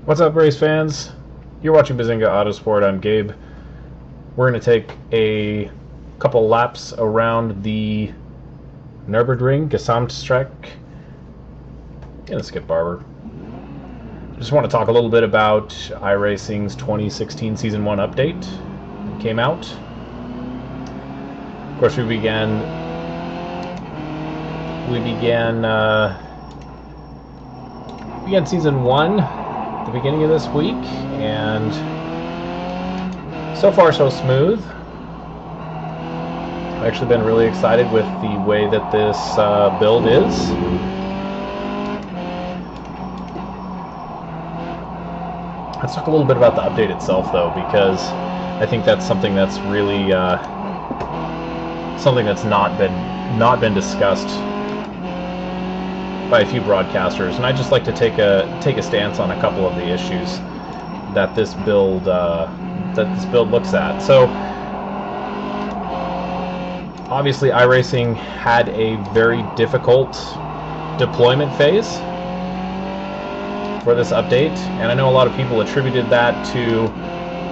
What's up, race fans? You're watching Bazinga Autosport. I'm Gabe. We're going to take a couple laps around the Nürburgring Gesamtstrecke. Gonna skip Barber. Just want to talk a little bit about iRacing's 2016 Season 1 update. It came out. Of course, we began Season 1 at the beginning of this week, and so far so smooth. I've actually been really excited with the way that this build is. Let's talk a little bit about the update itself, though, because I think that's something that's really something that's not been discussed by a few broadcasters, and I just like to take a stance on a couple of the issues that this build looks at. So obviously, iRacing had a very difficult deployment phase for this update, and I know a lot of people attributed that to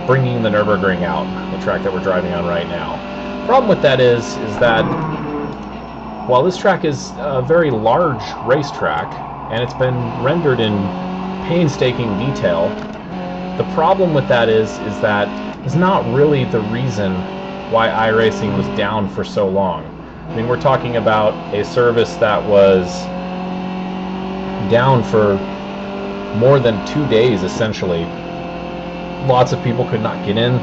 bringing the Nürburgring out, the track that we're driving on right now. The problem with that is that while this track is a very large racetrack, and it's been rendered in painstaking detail, the problem with that is that it's not really the reason why iRacing was down for so long. I mean, we're talking about a service that was down for more than 2 days, essentially. Lots of people could not get in,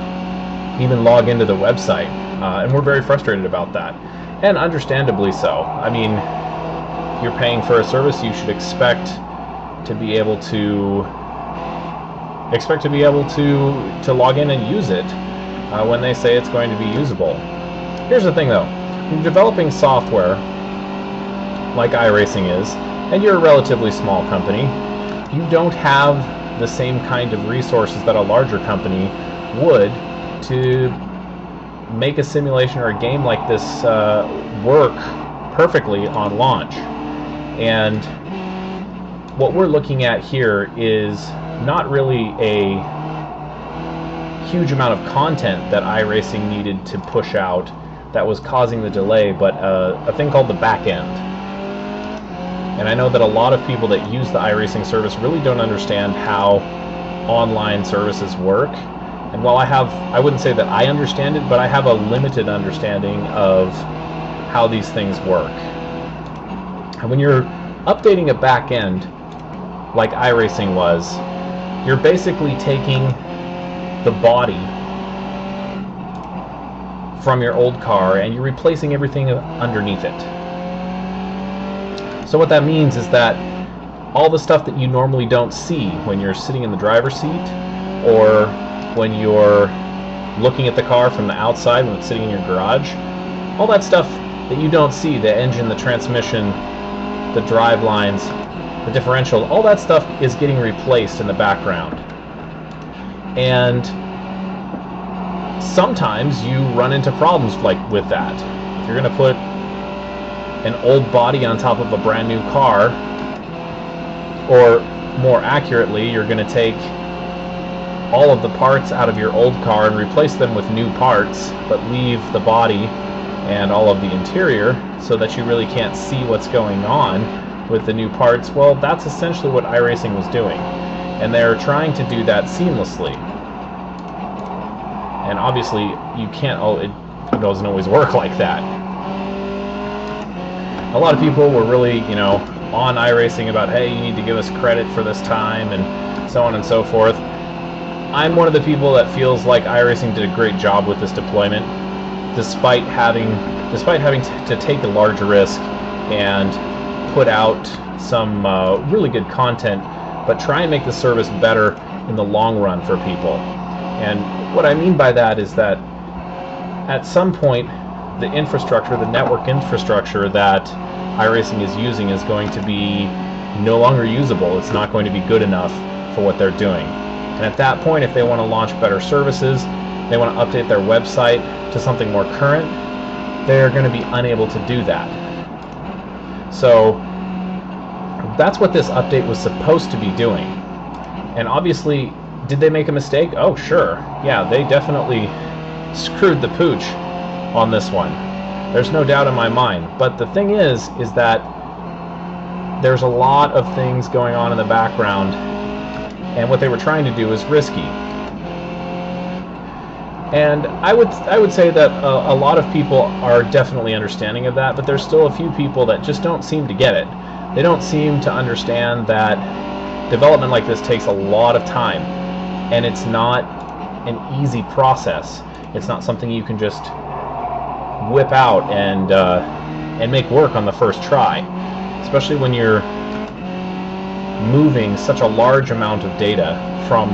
even log into the website, and we're very frustrated about that. And understandably so. I mean, if you're paying for a service, you should expect to be able to log in and use it when they say it's going to be usable. Here's the thing, though: when you're developing software like iRacing is, and you're a relatively small company, you don't have the same kind of resources that a larger company would to make a simulation or a game like this work perfectly on launch. And what we're looking at here is not really a huge amount of content that iRacing needed to push out that was causing the delay, but a thing called the back end. And I know that a lot of people that use the iRacing service really don't understand how online services work. And while I wouldn't say that I understand it, but I have a limited understanding of how these things work. And when you're updating a back end, like iRacing was, you're basically taking the body from your old car and you're replacing everything underneath it. So what that means is that all the stuff that you normally don't see when you're sitting in the driver's seat, or when you're looking at the car from the outside when it's sitting in your garage, all that stuff that you don't see, the engine, the transmission, the drive lines, the differential, all that stuff is getting replaced in the background. And sometimes you run into problems like with that. If you're going to put an old body on top of a brand new car, or more accurately, you're going to take all of the parts out of your old car and replace them with new parts, but leave the body and all of the interior so that you really can't see what's going on with the new parts. Well, that's essentially what iRacing was doing, and they're trying to do that seamlessly. And obviously, it doesn't always work like that. A lot of people were really, on iRacing about, hey, you need to give us credit for this time, and so on and so forth. I'm one of the people that feels like iRacing did a great job with this deployment, despite having to take a large risk and put out some really good content, but try and make the service better in the long run for people. And what I mean by that is that at some point, the infrastructure, the network infrastructure that iRacing is using is going to be no longer usable. It's not going to be good enough for what they're doing. And at that point, if they want to launch better services, they want to update their website to something more current, they're going to be unable to do that. So that's what this update was supposed to be doing. And obviously, did they make a mistake? Oh, sure. Yeah, they definitely screwed the pooch on this one. There's no doubt in my mind. But the thing is that there's a lot of things going on in the background, and what they were trying to do is risky. And I would say that a lot of people are definitely understanding of that, but there's still a few people that just don't seem to get it. They don't seem to understand that development like this takes a lot of time, and it's not an easy process. It's not something you can just whip out and make work on the first try, especially when you're moving such a large amount of data from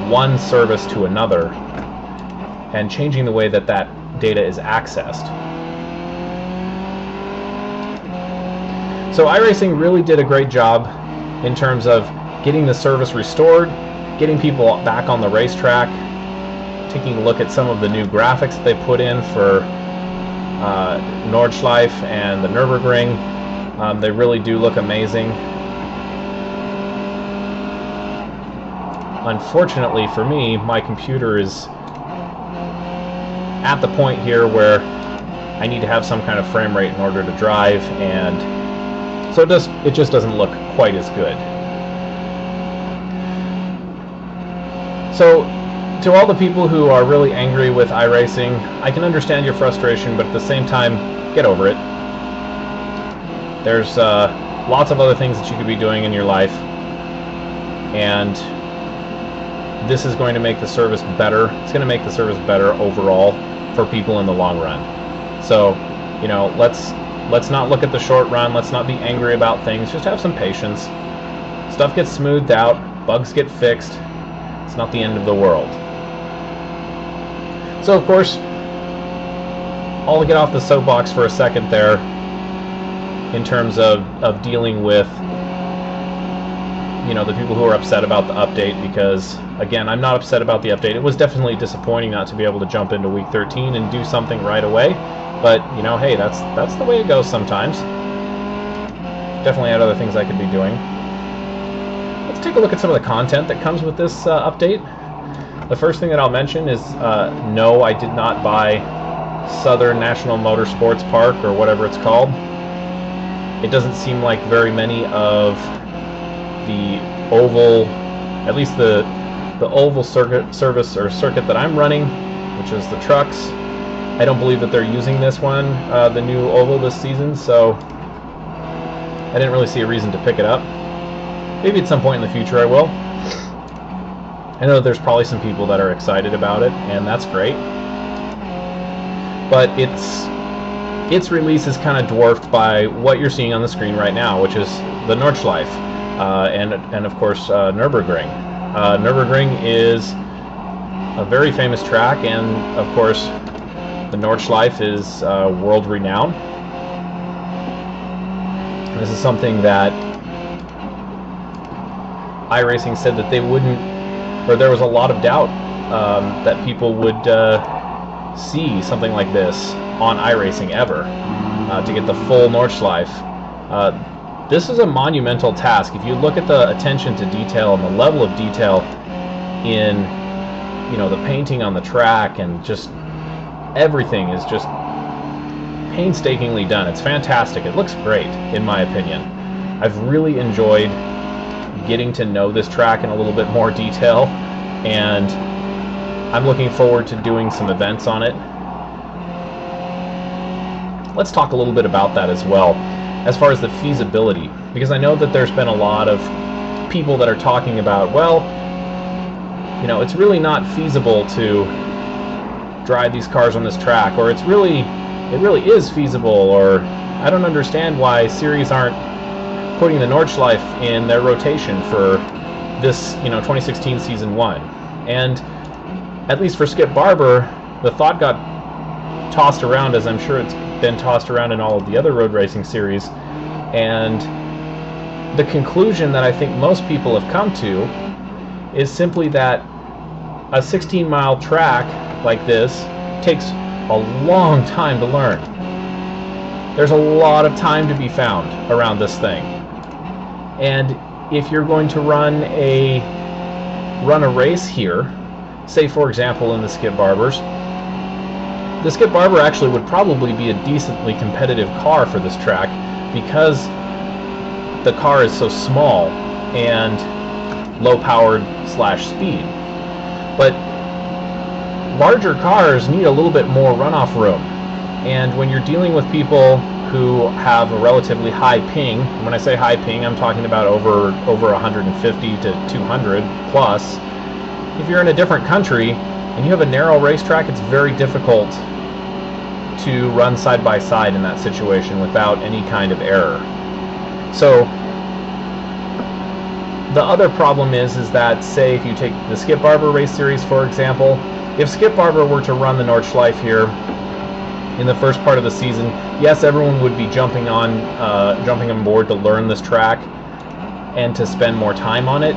one service to another and changing the way that that data is accessed. So iRacing really did a great job in terms of getting the service restored, getting people back on the racetrack, taking a look at some of the new graphics that they put in for Nordschleife and the Nürburgring. They really do look amazing. Unfortunately for me, my computer is at the point here where I need to have some kind of frame rate in order to drive, and so it just doesn't look quite as good. So to all the people who are really angry with iRacing, I can understand your frustration, but at the same time, get over it. There's lots of other things that you could be doing in your life, and this is going to make the service better. It's going to make the service better overall for people in the long run. So, you know, let's not look at the short run. Let's not be angry about things. Just have some patience. Stuff gets smoothed out. Bugs get fixed. It's not the end of the world. So, of course, I'll get off the soapbox for a second there in terms of dealing with, you know, the people who are upset about the update, because again, I'm not upset about the update. It was definitely disappointing not to be able to jump into week 13 and do something right away, but you know, hey, that's the way it goes sometimes. Definitely had other things I could be doing. Let's take a look at some of the content that comes with this update. The first thing that I'll mention is no, I did not buy Southern National Motorsports Park, or whatever it's called. It doesn't seem like very many of the oval, at least the oval circuit that I'm running, which is the trucks. I don't believe that they're using this one, the new oval this season, so I didn't really see a reason to pick it up. Maybe at some point in the future I will. I know there's probably some people that are excited about it, and that's great. But its release is kind of dwarfed by what you're seeing on the screen right now, which is the Nordschleife. And of course Nürburgring. Nürburgring is a very famous track, and of course the Nordschleife is world renowned. This is something that iRacing said that they wouldn't, or there was a lot of doubt that people would see something like this on iRacing ever, to get the full Nordschleife. This is a monumental task. If you look at the attention to detail and the level of detail in, you know, the painting on the track, and just everything is just painstakingly done. It's fantastic. It looks great, in my opinion. I've really enjoyed getting to know this track in a little bit more detail, and I'm looking forward to doing some events on it. Let's talk a little bit about that as well, as far as the feasibility, because I know that there's been a lot of people that are talking about, well, you know, it's really not feasible to drive these cars on this track, or it really is feasible, or I don't understand why series aren't putting the Nordschleife in their rotation for this, you know, 2016 season 1. And at least for Skip Barber, the thought got tossed around, as I'm sure it's been tossed around in all of the other road racing series, and the conclusion that I think most people have come to is simply that a 16-mile track like this takes a long time to learn. There's a lot of time to be found around this thing, and if you're going to run a run a race here, say for example in the Skip Barbers, the Skip Barber actually would probably be a decently competitive car for this track because the car is so small and low powered / speed. But larger cars need a little bit more runoff room, and when you're dealing with people who have a relatively high ping, and when I say high ping, I'm talking about over 150 to 200 plus. If you're in a different country and you have a narrow racetrack, it's very difficult to run side by side in that situation without any kind of error. So the other problem is that, say, if you take the Skip Barber race series for example, if Skip Barber were to run the Nordschleife here in the first part of the season, yes, everyone would be jumping on board to learn this track and to spend more time on it.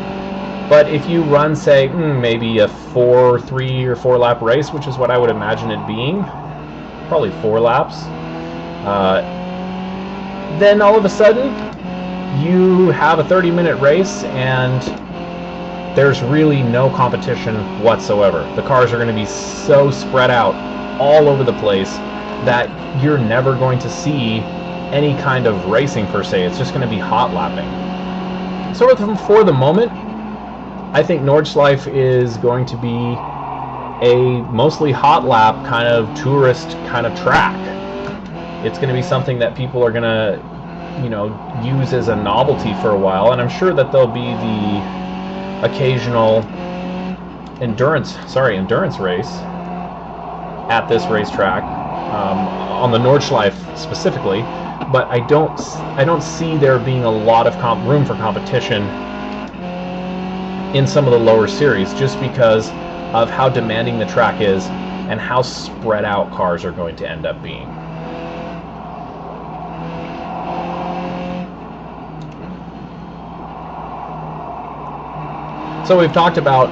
But if you run, say, maybe a 3 or 4 lap race, which is what I would imagine it being, probably 4 laps, then all of a sudden you have a 30-minute race and there's really no competition whatsoever. The cars are going to be so spread out all over the place that you're never going to see any kind of racing per se. It's just going to be hot lapping. So for the moment, I think Nordschleife is going to be a mostly hot lap kind of tourist kind of track. It's going to be something that people are going to, use as a novelty for a while, and I'm sure that there'll be the occasional endurance race at this racetrack, on the Nordschleife specifically, but I don't see there being a lot of room for competition in some of the lower series, just because of how demanding the track is and how spread out cars are going to end up being. So we've talked about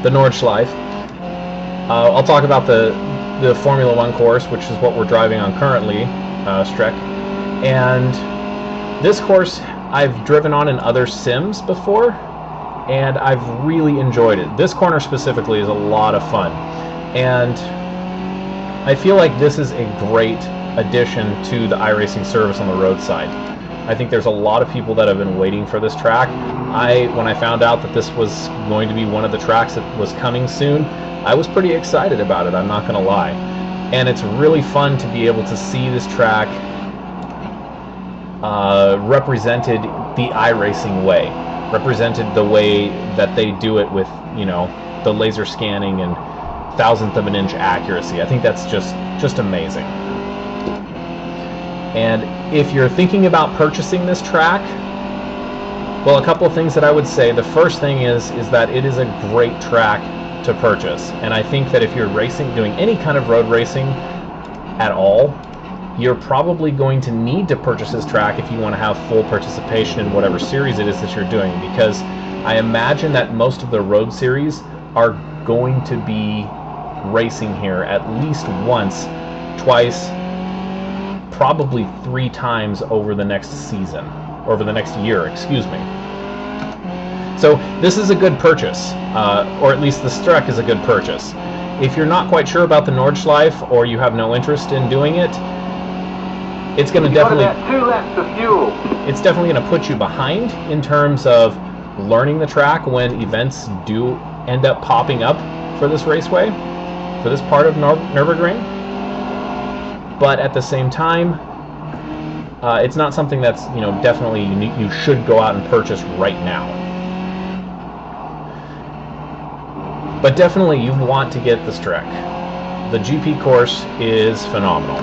the Nordschleife. I'll talk about the Formula 1 course, which is what we're driving on currently, Streck. And this course I've driven on in other sims before, and I've really enjoyed it. This corner specifically is a lot of fun, and I feel like this is a great addition to the iRacing service on the roadside. I think there's a lot of people that have been waiting for this track. When I found out that this was going to be one of the tracks that was coming soon, I was pretty excited about it, I'm not going to lie. And it's really fun to be able to see this track represented the iRacing way. Represented the way that they do it with, the laser scanning and thousandth of an inch accuracy. I think that's just amazing. And if you're thinking about purchasing this track, well, a couple of things that I would say. The first thing is that it is a great track to purchase, and I think that if you're doing any kind of road racing at all, you're probably going to need to purchase this track if you want to have full participation in whatever series it is that you're doing, because I imagine that most of the road series are going to be racing here at least once, twice, probably 3 times over the next season, or over the next year, excuse me. So this is a good purchase, or at least the Streck is a good purchase. If you're not quite sure about the Nordschleife, or you have no interest in doing it, it's going to definitely 2 laps of fuel. It's definitely going to put you behind in terms of learning the track when events do end up popping up for this raceway, for this part of Nürburgring. But at the same time, it's not something that's definitely you should go out and purchase right now. But definitely you want to get the Streck. The GP course is phenomenal.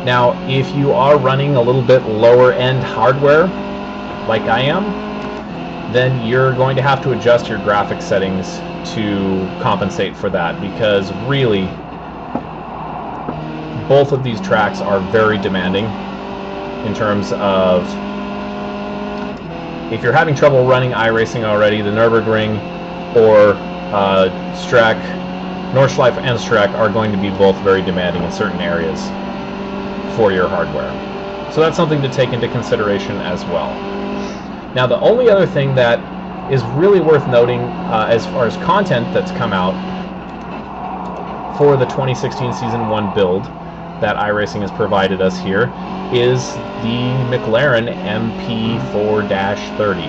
Now, if you are running a little bit lower end hardware, like I am, then you're going to have to adjust your graphics settings to compensate for that, because really, both of these tracks are very demanding in terms of, if you're having trouble running iRacing already, the Nürburgring or Streck, Nordschleife and Streck are going to be both very demanding in certain areas for your hardware. So that's something to take into consideration as well. Now, the only other thing that is really worth noting as far as content that's come out for the 2016 Season 1 build that iRacing has provided us here is the McLaren MP4-30,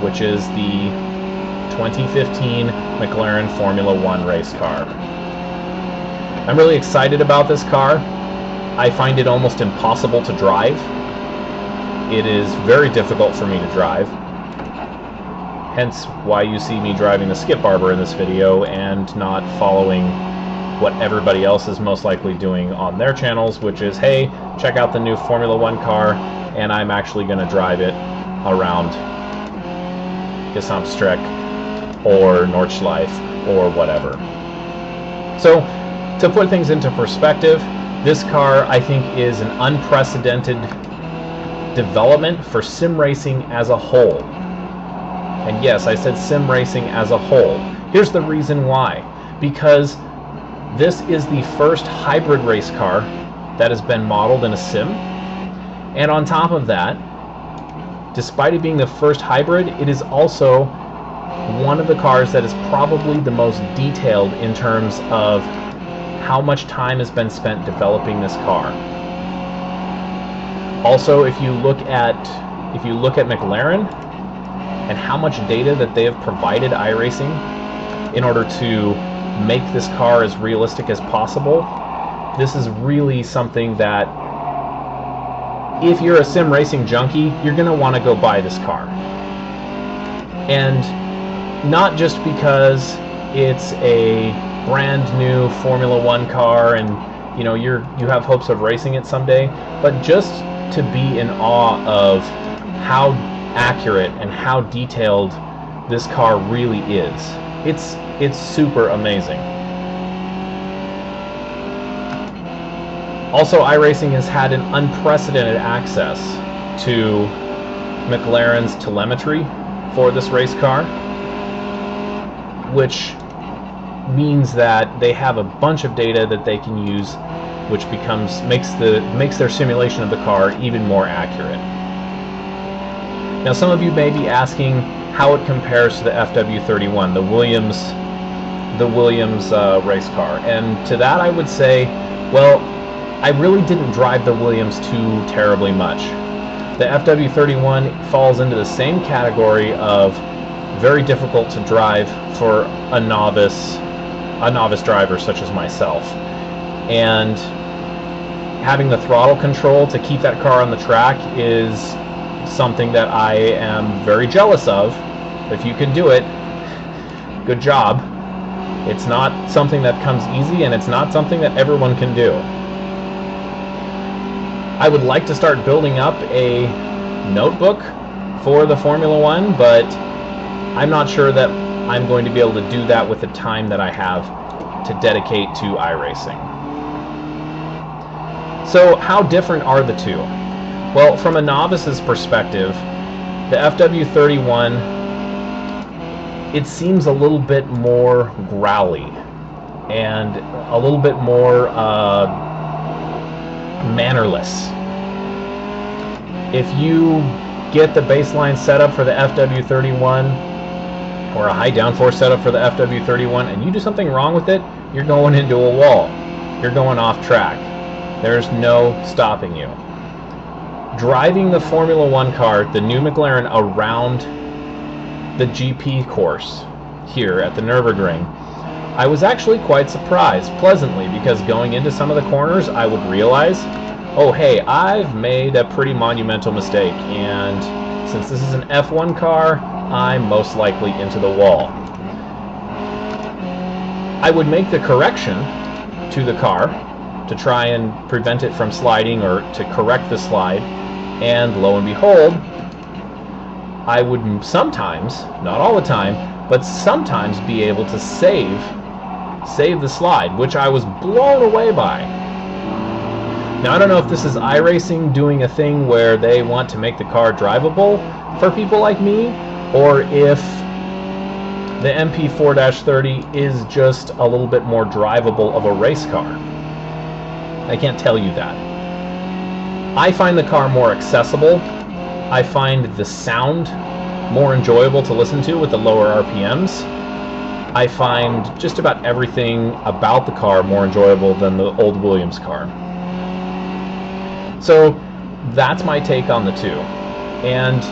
which is the 2015 McLaren Formula 1 race car. I'm really excited about this car. I find it almost impossible to drive. It is very difficult for me to drive. Hence why you see me driving the Skip Barber in this video and not following what everybody else is most likely doing on their channels, which is, hey, check out the new Formula 1 car, and I'm actually going to drive it around Gesamtstrecke or Nordschleife or whatever. So, to put things into perspective, this car, I think, is an unprecedented development for sim racing as a whole. And yes, I said sim racing as a whole. Here's the reason why. Because this is the first hybrid race car that has been modeled in a sim. And on top of that, despite it being the first hybrid, it is also one of the cars that is probably the most detailed in terms of how much time has been spent developing this car. Also, if you look at McLaren and how much data that they have provided iRacing in order to make this car as realistic as possible, this is really something that if you're a sim racing junkie, you're going to want to go buy this car. And not just because it's a brand new Formula 1 car and you know you have hopes of racing it someday, but just to be in awe of how accurate and how detailed this car really is. It's super amazing. Also, iRacing has had an unprecedented access to McLaren's telemetry for this race car, which means that they have a bunch of data that they can use, which makes their simulation of the car even more accurate. Now, some of you may be asking how it compares to the FW31, the Williams race car, and to that I would say, well, I really didn't drive the Williams too terribly much. The FW31 falls into the same category of very difficult to drive for a novice driver such as myself. And having the throttle control to keep that car on the track is something that I am very jealous of. If you can do it, good job. It's not something that comes easy, and it's not something that everyone can do. I would like to start building up a notebook for the Formula 1, but I'm not sure that I'm going to be able to do that with the time that I have to dedicate to iRacing. So how different are the two? Well, from a novice's perspective, the FW31, it seems a little bit more growly and a little bit more mannerless. If you get the baseline setup for the FW31 or a high downforce setup for the FW31 and you do something wrong with it, you're going into a wall. You're going off track. There's no stopping you. Driving the Formula 1 car, the new McLaren, around the GP course here at the Nürburgring, I was actually quite surprised, pleasantly, because going into some of the corners, I would realize, oh hey, I've made a pretty monumental mistake, and since this is an F1 car, I'm most likely into the wall. I would make the correction to the car to try and prevent it from sliding or to correct the slide, and lo and behold, I would sometimes, not all the time, but sometimes be able to save the slide, which I was blown away by. Now, I don't know if this is iRacing doing a thing where they want to make the car drivable for people like me, or if the MP4-30 is just a little bit more drivable of a race car. I can't tell you that. I find the car more accessible. I find the sound more enjoyable to listen to with the lower RPMs. I find just about everything about the car more enjoyable than the old Williams car. So that's my take on the two. And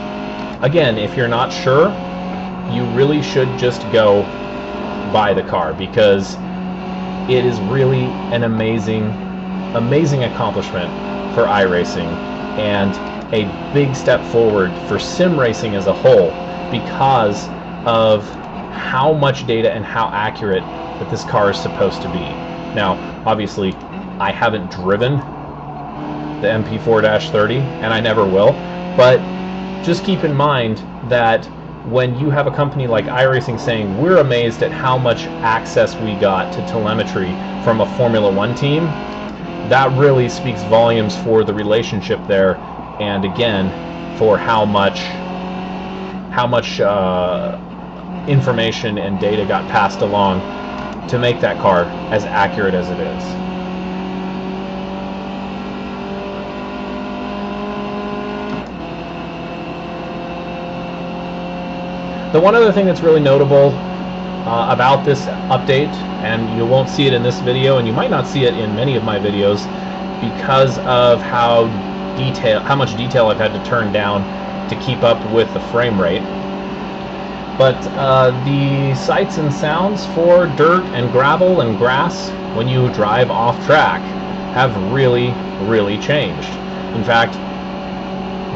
again, if you're not sure, you really should just go buy the car, because it is really an amazing accomplishment for iRacing, and a big step forward for sim racing as a whole, because of how much data and how accurate that this car is supposed to be. Now, obviously, I haven't driven the MP4-30, and I never will, but just keep in mind that when you have a company like iRacing saying, we're amazed at how much access we got to telemetry from a Formula One team, that really speaks volumes for the relationship there, and again, for how much information and data got passed along to make that car as accurate as it is. The one other thing that's really notable about this update, and you won't see it in this video, and you might not see it in many of my videos because of how much detail I've had to turn down to keep up with the frame rate. But the sights and sounds for dirt and gravel and grass when you drive off track have really changed. In fact,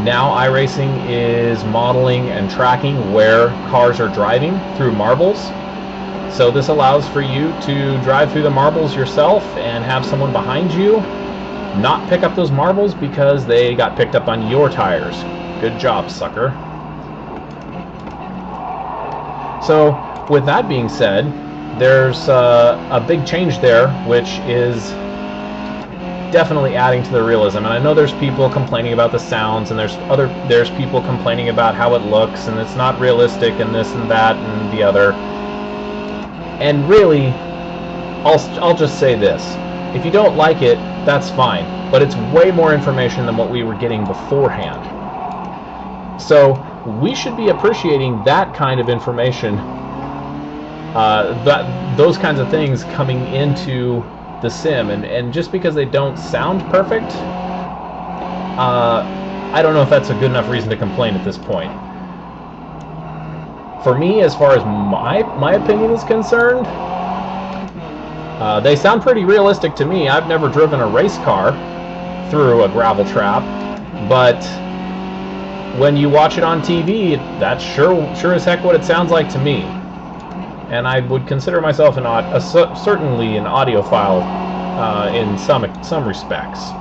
now iRacing is modeling and tracking where cars are driving through marbles. So this allows for you to drive through the marbles yourself and have someone behind you not pick up those marbles because they got picked up on your tires. Good job, sucker. So with that being said, there's a big change there, which is definitely adding to the realism. And I know there's people complaining about the sounds, and there's people complaining about how it looks, and it's not realistic, and this and that and the other. And really, I'll just say this: if you don't like it, that's fine, but it's way more information than what we were getting beforehand. So we should be appreciating that kind of information, those kinds of things coming into the sim, and just because they don't sound perfect, I don't know if that's a good enough reason to complain at this point. For me, as far as my opinion is concerned, they sound pretty realistic to me. I've never driven a race car through a gravel trap, but when you watch it on TV, that's sure as heck what it sounds like to me. And I would consider myself certainly an audiophile in some respects.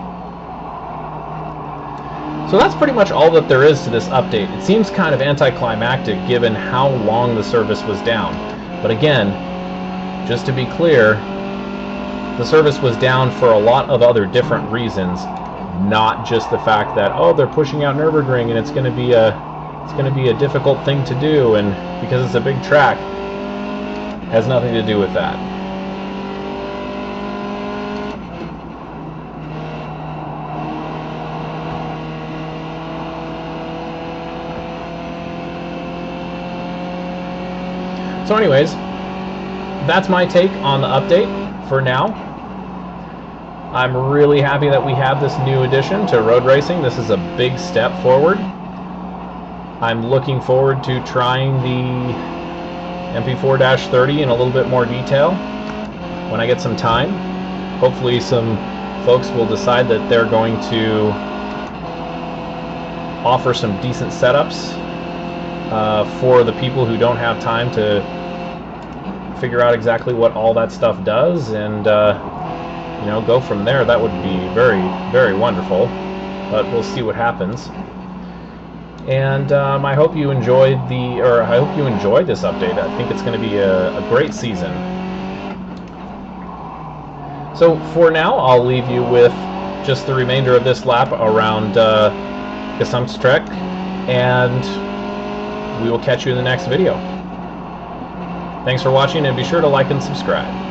So that's pretty much all that there is to this update. It seems kind of anticlimactic given how long the service was down. But again, just to be clear, the service was down for a lot of other different reasons, not just the fact that, oh, they're pushing out Nürburgring and it's going to be a difficult thing to do, and because it's a big track. Has nothing to do with that. So anyways, that's my take on the update for now. I'm really happy that we have this new addition to road racing. This is a big step forward. I'm looking forward to trying the MP4-30 in a little bit more detail when I get some time. Hopefully some folks will decide that they're going to offer some decent setups for the people who don't have time to figure out exactly what all that stuff does, and go from there. That would be very wonderful, but we'll see what happens. And I hope you enjoyed this update. I think it's going to be a great season. So for now, I'll leave you with just the remainder of this lap around Gesamtstrecke, and we will catch you in the next video. Thanks for watching, and be sure to like and subscribe.